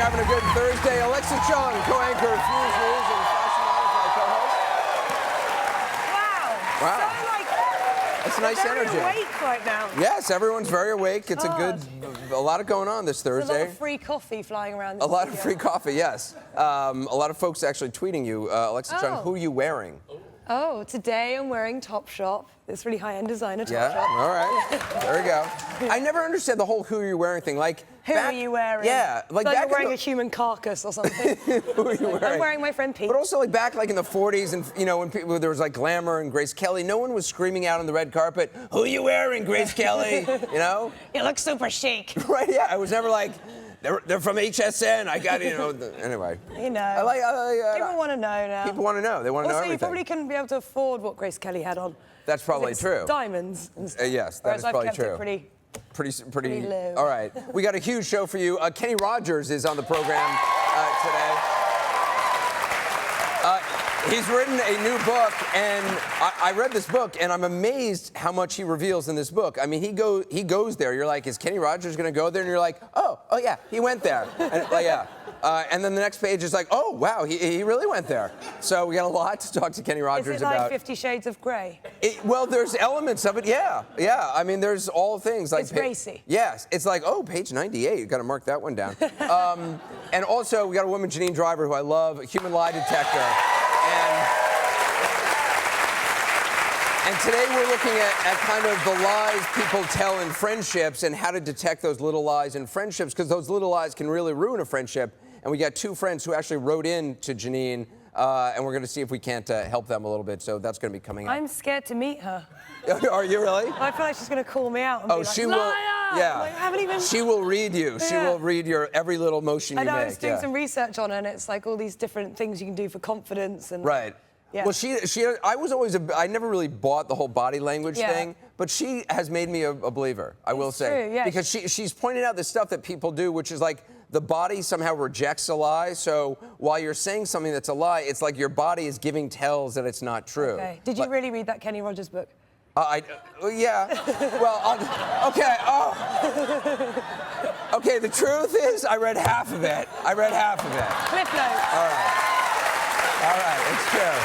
having a good Thursday. Alexa Chung, co-anchor of Fuse News and Fashion Models, co-host. Wow. Wow. So, like, That's a nice energy. very awake right now. Yes, everyone's very awake. It's God. a lot going on this Thursday. There's a lot of free coffee flying around. A lot of free coffee, yes. A lot of folks actually tweeting you, Alexa Chung, who are you wearing? Oh, today I'm wearing Topshop. This really high-end designer Topshop. Yeah, all right. There we go. I never understood the whole who are you wearing thing. Like, Who are you wearing? Yeah. Like you're wearing a human carcass or something. Who are you wearing? I'm wearing my friend Pete. But also, like, back like in the 40s and, you know, when people, there was like glamour and Grace Kelly, no one was screaming out on the red carpet, who are you wearing, Grace Kelly? You know? You look super chic. Right, yeah. I was never like, they're from HSN. I got, you know, anyway. You know. People want to know now. People want to know. They want to know everything. Also, you everything. probably couldn't be able to afford what Grace Kelly had on. That's probably true. Diamonds and stuff. Yes, that is probably true. I've kept it pretty low. All right. We got a huge show for you. Kenny Rogers is on the program today. He's written a new book, and I read this book, and I'm amazed how much he reveals in this book. I mean, he goes there. You're like, is Kenny Rogers going to go there? And you're like, oh yeah, he went there. And, like, yeah. And then the next page is like, oh, wow, he really went there. So we got a lot to talk to Kenny Rogers about. Is it like 50 Shades of Grey? Well, there's elements of it, yeah. Yeah, I mean, there's all things like... It's racy. Yes, it's like, oh, page 98, you got to mark that one down. And also, we got a woman, Janine Driver, who I love, a human lie detector. And today we're looking at kind of the lies people tell in friendships and how to detect those little lies in friendships, because those little lies can really ruin a friendship. And we got two friends who actually wrote in to Janine, and we're going to see if we can't help them a little bit. So that's going to be coming up. I'm scared to meet her. Are you really? I feel like she's going to call me out and be like, she liar! will. Yeah. Like, I haven't even... She will read you. She will read your every little motion you make. I was doing some research on her, and it's like all these different things you can do for confidence and... Right. Yeah. Well, I was always I never really bought the whole body language thing, but she has made me a believer, I will say. True, yeah. Because she's pointed out the stuff that people do, which is like the body somehow rejects a lie. So while you're saying something that's a lie, it's like your body is giving tells that it's not true. Okay. Did you really read that Kenny Rogers book? Yeah. Well, okay. Oh. Okay, the truth is I read half of it. Cliff notes. All right, it's true.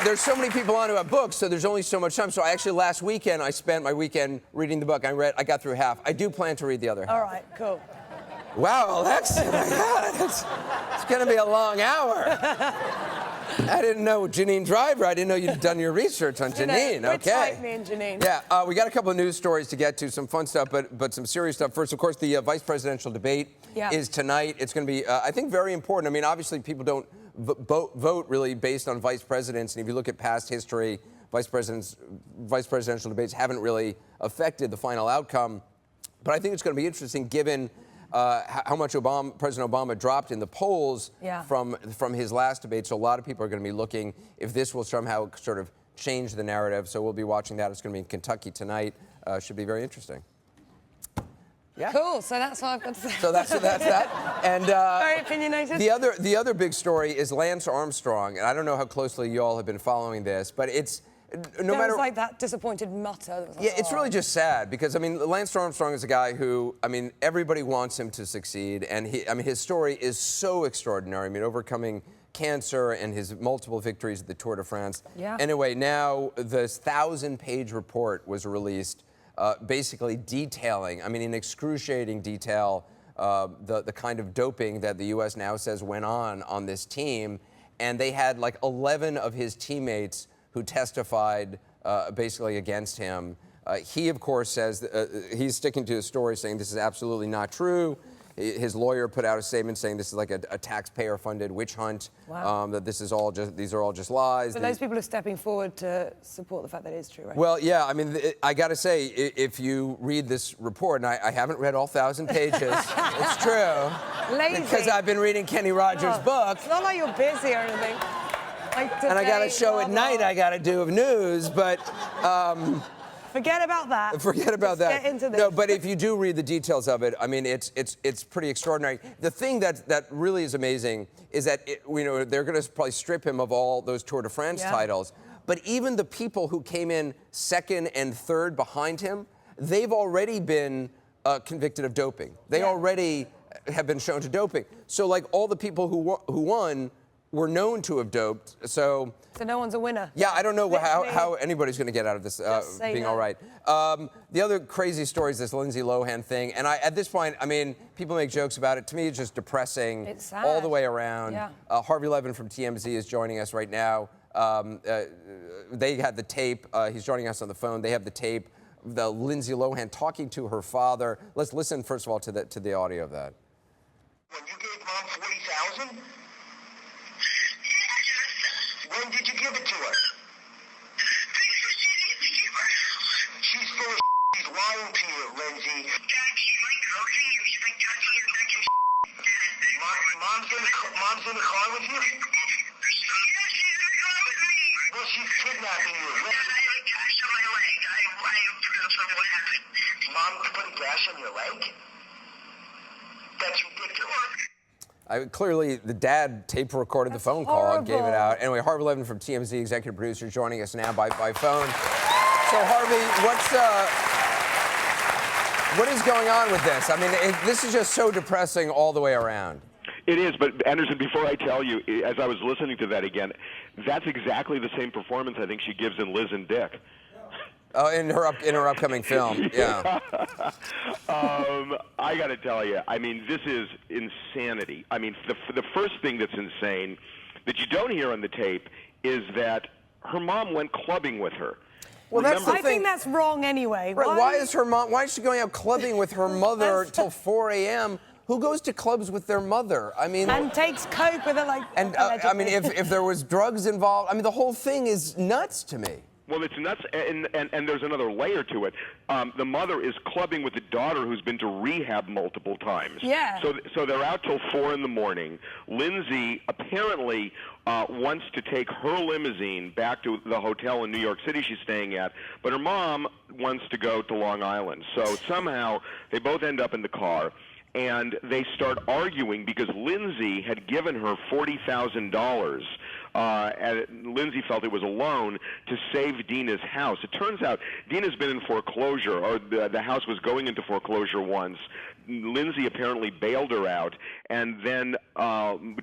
There's so many people on who have books, so there's only so much time. So last weekend, I spent my weekend reading the book. I got through half. I do plan to read the other half. All right, cool. Wow, Alexa, my God, it's going to be a long hour. I didn't know Janine Driver. I didn't know you'd done your research on Janine. Okay. Tight, me and Janine. Yeah, we got a couple of news stories to get to, some fun stuff, but some serious stuff. First, of course, the vice presidential debate is tonight. It's going to be, I think, very important. I mean, obviously, people don't vote really based on vice presidents, and if you look at past history, vice presidential debates haven't really affected the final outcome. But I think it's going to be interesting, given how much President Obama dropped in the polls from his last debate. So a lot of people are going to be looking if this will somehow sort of change the narrative. So we'll be watching that. It's going to be in Kentucky tonight. Should be very interesting. Yeah. Cool. So that's what I've got to say. So that's that. And very opinionated. The other big story is Lance Armstrong, and I don't know how closely you all have been following this, but it's. There was like that disappointed mutter. Like, it's really just sad because, I mean, Lance Armstrong is a guy who, I mean, everybody wants him to succeed. And his story is so extraordinary. I mean, overcoming cancer and his multiple victories at the Tour de France. Yeah. Anyway, now this 1,000-page report was released basically detailing, I mean, in excruciating detail, the kind of doping that the U.S. now says went on this team. And they had like 11 of his teammates who testified basically against him. He, of course, says he's sticking to his story, saying this is absolutely not true. His lawyer put out a statement saying this is like a taxpayer-funded witch hunt. Wow. That these are all just lies. But those people are stepping forward to support the fact that it is true, right? Well, yeah. I mean, I got to say, if you read this report, and I haven't read all 1,000 pages, it's true. Lazy. Because I've been reading Kenny Rogers' book. It's not like you're busy or anything. And I got a show at night I got to do of news, but... Forget about that. Forget about that. Get into this. No, but if you do read the details of it, I mean, it's pretty extraordinary. The thing that really is amazing is that, they're going to probably strip him of all those Tour de France titles, but even the people who came in second and third behind him, they've already been convicted of doping. They already have been shown to doping. So, like, all the people who won were known to have doped. So no one's a winner. Yeah, I don't know how anybody's going to get out of this being all right. The other crazy story is this Lindsay Lohan thing. And at this point, I mean, people make jokes about it. To me, it's just depressing. It's sad. All the way around. Yeah. Harvey Levin from TMZ is joining us right now. They had the tape. He's joining us on the phone. They have the tape. The Lindsay Lohan talking to her father. Let's listen, first of all, to the audio of that. When you gave Mom $40,000? When did you give it to her? She's full of She's lying to you, Lindsay. Dad, she's like coaching and she's like touching your neck and Mom's in the car with you? Yeah, she's in the car with me. Well, she's kidnapping you. Dad, I have a gash on my leg. I don't know what happened. Mom put a gash on your leg? That's ridiculous. Clearly, the dad tape recorded the phone call and gave it out. Anyway, Harvey Levin from TMZ, executive producer, joining us now by phone. So, Harvey, what is going on with this? I mean, this is just so depressing all the way around. It is, but Anderson, before I tell you, as I was listening to that again, that's exactly the same performance I think she gives in Liz and Dick. Oh, in her upcoming film, yeah. I got to tell you, I mean, this is insanity. I mean, the first thing that's insane that you don't hear on the tape is that her mom went clubbing with her. Well, that's the thing. I think that's wrong anyway. Right, why is she going out clubbing with her mother till 4 a.m.? Who goes to clubs with their mother? I mean, and takes coke with her, like. And I mean, if there was drugs involved, I mean, the whole thing is nuts to me. Well, it's nuts, and there's another layer to it. The mother is clubbing with the daughter who's been to rehab multiple times. Yeah. So they're out till 4 in the morning. Lindsay apparently wants to take her limousine back to the hotel in New York City she's staying at, but her mom wants to go to Long Island. So somehow they both end up in the car. And they start arguing because Lindsay had given her $40,000. And Lindsay felt it was a loan to save Dina's house. It turns out Dina's been in foreclosure, or the house was going into foreclosure once. Lindsay apparently bailed her out, and then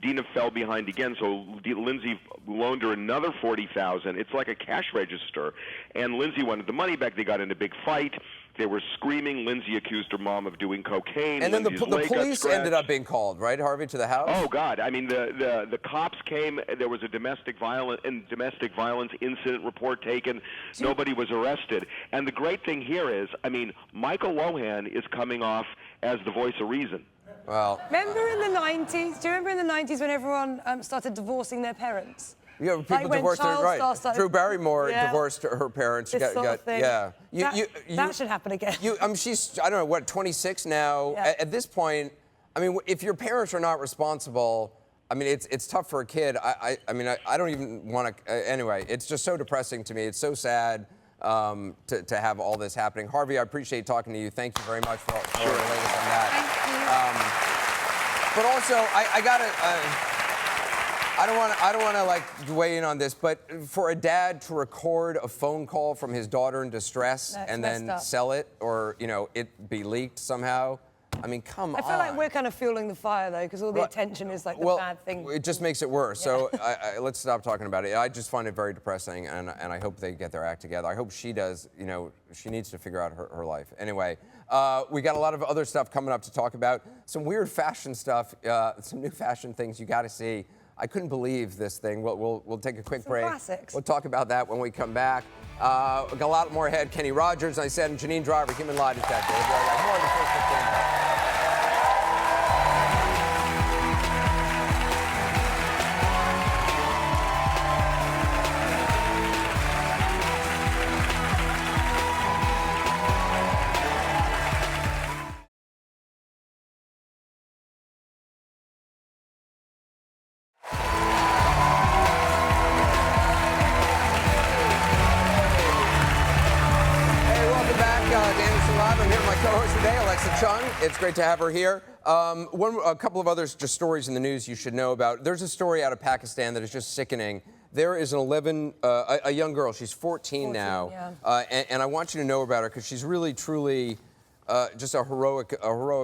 Dina fell behind again. So Lindsay loaned her another $40,000. It's like a cash register. And Lindsay wanted the money back. They got in a big fight. They were screaming. Lindsay accused her mom of doing cocaine. And then the police ended up being called, right, Harvey, to the house? Oh, God. I mean, the cops came. There was a domestic violence incident report taken. Nobody was arrested. And the great thing here is, I mean, Michael Lohan is coming off as the voice of reason. Well, remember in the 90s? Do you remember in the 90s when everyone started divorcing their parents? Yeah, people divorced their right. Drew Barrymore divorced her parents. This sort of thing. Yeah, that should happen again. She's, I don't know, what, 26 now. Yeah. At this point, I mean, if your parents are not responsible, I mean, it's tough for a kid. I mean, I don't even want to. Anyway, it's just so depressing to me. It's so sad to have all this happening. Harvey, I appreciate talking to you. Thank you very much for the latest on that. Thank you. But also, I gotta. I don't want to like weigh in on this, but for a dad to record a phone call from his daughter in distress and then sell it, or it be leaked somehow, I mean, come on. I feel like we're kind of fueling the fire though, because all the attention is like the bad thing. It just makes it worse. Yeah. So let's stop talking about it. I just find it very depressing, and I hope they get their act together. I hope she does. She needs to figure out her life. Anyway, we got a lot of other stuff coming up to talk about. Some weird fashion stuff, some new fashion things you got to see. I couldn't believe this thing. We'll take a quick break. Classics. We'll talk about that when we come back. We got a lot more ahead. Kenny Rogers, I said, and Janine Driver, Human Lie Detector. More of the first 15 minutes. I'm here with my co-host today, Alexa Chung. It's great to have her here. A couple of other just stories in the news you should know about. There's a story out of Pakistan that is just sickening. There is a young girl. She's 14 now, yeah. and I want you to know about her because she's really, truly just a heroic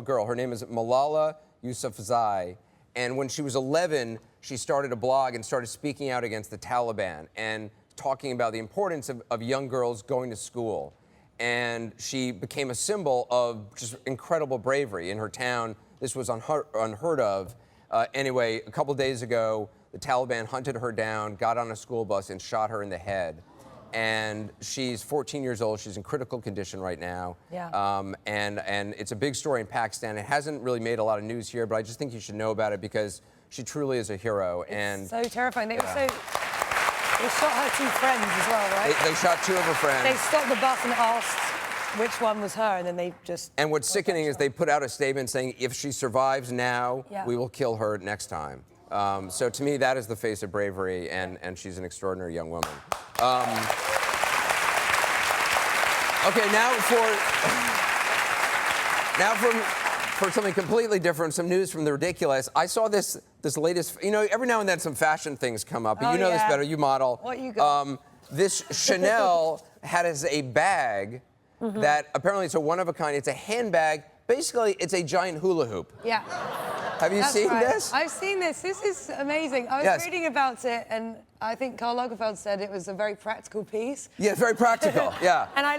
girl. Her name is Malala Yousafzai. And when she was 11, she started a blog and started speaking out against the Taliban and talking about the importance of young girls going to school. And she became a symbol of just incredible bravery in her town. This was unheard of. Anyway, a couple days ago, the Taliban hunted her down, got on a school bus, and shot her in the head. And she's 14 years old. She's in critical condition right now. Yeah. And it's a big story in Pakistan. It hasn't really made a lot of news here, but I just think you should know about it because she truly is a hero. It's so terrifying. They also shot her 2 friends as well, right? They shot 2 of her friends. They stopped the bus and asked which one was her, and then they just... And what's sickening is they put out a statement saying, if she survives now, we will kill her next time. So to me, that is the face of bravery, and she's an extraordinary young woman. Okay, now for something completely different, some news from the ridiculous. I saw this latest, you know, every now and then some fashion things come up, and you know this better, you model. What you got? This Chanel had as a bag that apparently it's a one-of-a-kind, it's a handbag. Basically, it's a giant hula hoop. Yeah. Have you seen this? I've seen this. This is amazing. I was reading about it, and I think Karl Lagerfeld said it was a very practical piece. Yeah, very practical. Yeah. And I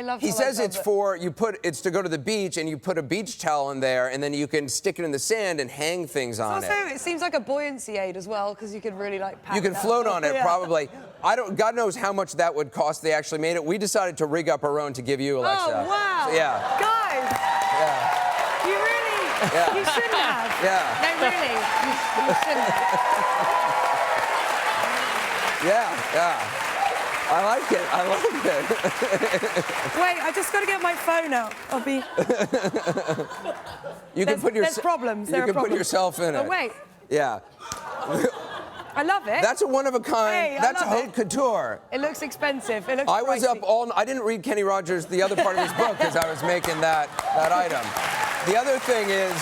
love. He says it's it's to go to the beach, and you put a beach towel in there, and then you can stick it in the sand and hang things on it. Also, it seems like a buoyancy aid as well, because you could really You can float on it, probably. God knows how much that would cost. They actually made it. We decided to rig up our own to give you, Alexa. Oh wow! So, yeah. Guys. Yeah. You really. Yeah. You shouldn't have. Yeah. No, really. You shouldn't. Yeah. I like it. Wait, I just got to get my phone out. I'll be. There's problems. You can put yourself in it. Oh wait. Yeah. I love it. That's a one-of-a-kind. Hey, That's haute couture. It looks expensive. It looks I was pricey. up I didn't read Kenny Rogers, the other part of his book, because I was making that item. The other thing is,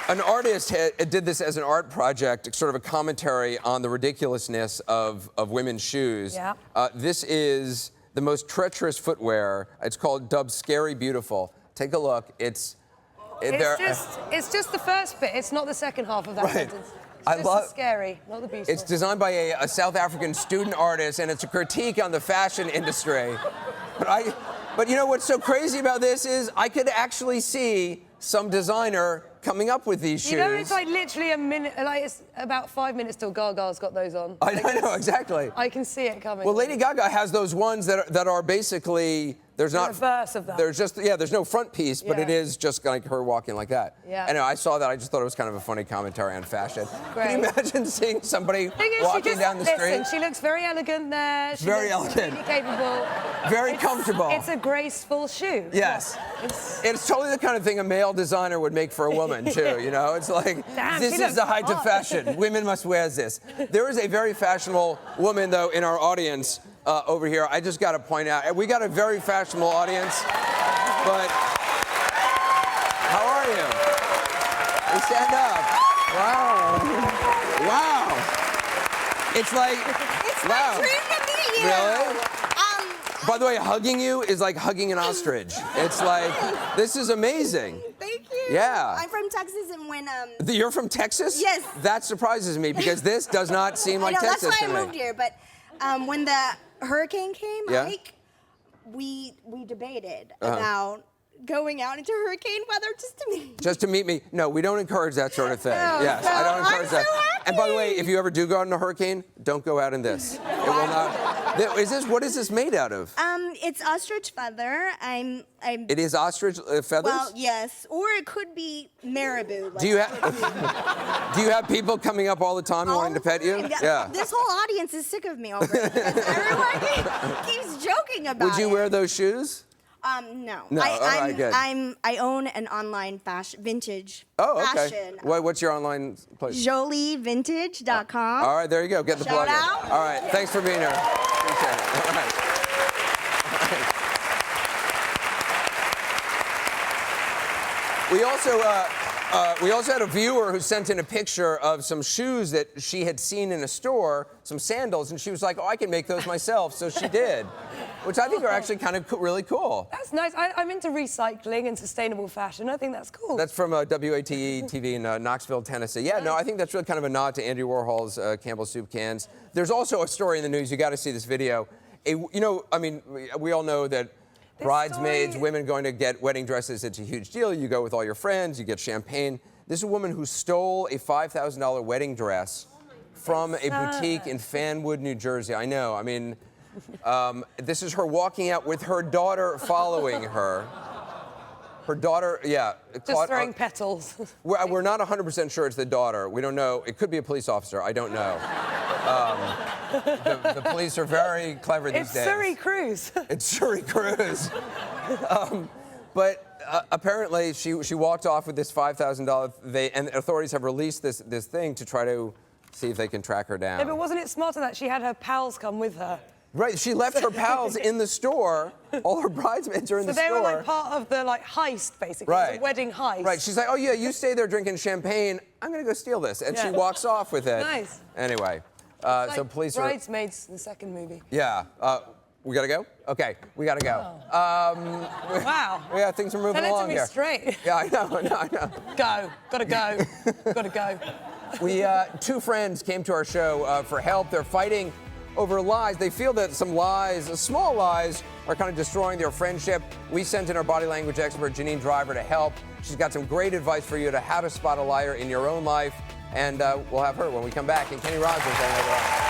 an artist did this as an art project, sort of a commentary on the ridiculousness of women's shoes. Yeah. This is the most treacherous footwear. It's dubbed Scary Beautiful. Take a look. It's just the first bit. It's not the second half of that sentence. It's just scary, not the beautiful. It's designed by a South African student artist, and it's a critique on the fashion industry. But you know what's so crazy about this is I could actually see some designer coming up with these shoes. You know, it's like literally a minute, like it's about 5 minutes till Gaga's got those on. I know, exactly. I can see it coming. Well, Lady Gaga has those ones that are basically, there's not... The reverse of that. There's no front piece, but it is just like her walking like that. Yeah. Anyway, I saw that. I just thought it was kind of a funny commentary on fashion. Great. Can you imagine seeing somebody walking down the street? She looks very elegant there. She looks elegant. Really capable. Very comfortable. It's a graceful shoe. Yes. It's totally the kind of thing a male designer would make for a woman, too, you know? It's like, this is the height of fashion. Women must wear this. There is a very fashionable woman, though, in our audience over here. I just got to point out, we got a very fashionable audience, but how are you? You stand up. Wow. It's like, it's my dream to meet you. Really? By the way, hugging you is like hugging an ostrich. It's like, this is amazing. Thank you. Yeah. I'm from Texas, and when You're from Texas? Yes. That surprises me because this does not seem like Texas that's why to I me. moved here. But when the hurricane came, Yeah. Ike, we debated about going out into hurricane weather Just to meet me? No, we don't encourage that sort of thing. No, Yes, so I don't encourage that. I'm so happy. And by the way, if you ever do go out in a hurricane, don't go out in this. It will not. What is this made out of? It's ostrich feather. It is ostrich feathers? Well, yes, or it could be marabou. Do you have people coming up all the time wanting to pet you? Yeah. This whole audience is sick of me already. Everyone keeps joking about it. Would you wear those shoes? No. No, all right, good. I own an online vintage fashion. What's your online place? JolieVintage.com. All right, there you go. Get the Shout plug in. out. All right, thanks for being here. Appreciate it. All right. We also had a viewer who sent in a picture of some shoes that she had seen in a store, some sandals, and she was like, "Oh, I can make those myself," so she did. which I think are actually kind of really cool. That's nice. I'm into recycling and sustainable fashion. I think that's cool. That's from WATE TV in Knoxville, Tennessee. Yeah, no, I think that's really kind of a nod to Andy Warhol's Campbell's soup cans. There's also a story in the news. You got to see this video. We all know that bridesmaids, women going to get wedding dresses, it's a huge deal. You go with all your friends, you get champagne. This is a woman who stole a $5,000 wedding dress from a boutique in Fanwood, New Jersey. I know. I mean, this is her walking out with her daughter following her. Her daughter, yeah. Just throwing petals. We're not 100% sure it's the daughter. We don't know. It could be a police officer. I don't know. The police are very clever these days. It's Surrey Cruise. It's Surrey Cruise. But apparently, she walked off with this $5,000. And authorities have released this thing to try to see if they can track her down. Yeah, but wasn't it smarter that she had her pals come with her? Right, she left her pals in the store. All her bridesmaids are in the store. So they were like part of the heist, basically. Right. The wedding heist. Right, she's like, oh yeah, you stay there drinking champagne. I'm gonna go steal this. And she walks off with it. Nice. Anyway, so police are... Bridesmaids, the second movie. Yeah, we gotta go? Okay, we gotta go. Wow. Yeah, things are moving along here. Tell it to me straight. Yeah, I know. Go, gotta go, gotta go. Two friends came to our show for help. They're fighting over lies. They feel that some lies, small lies, are kind of destroying their friendship. We sent in our body language expert, Janine Driver, to help. She's got some great advice for you to how to spot a liar in your own life. And we'll have her when we come back. And Kenny Rogers on later on.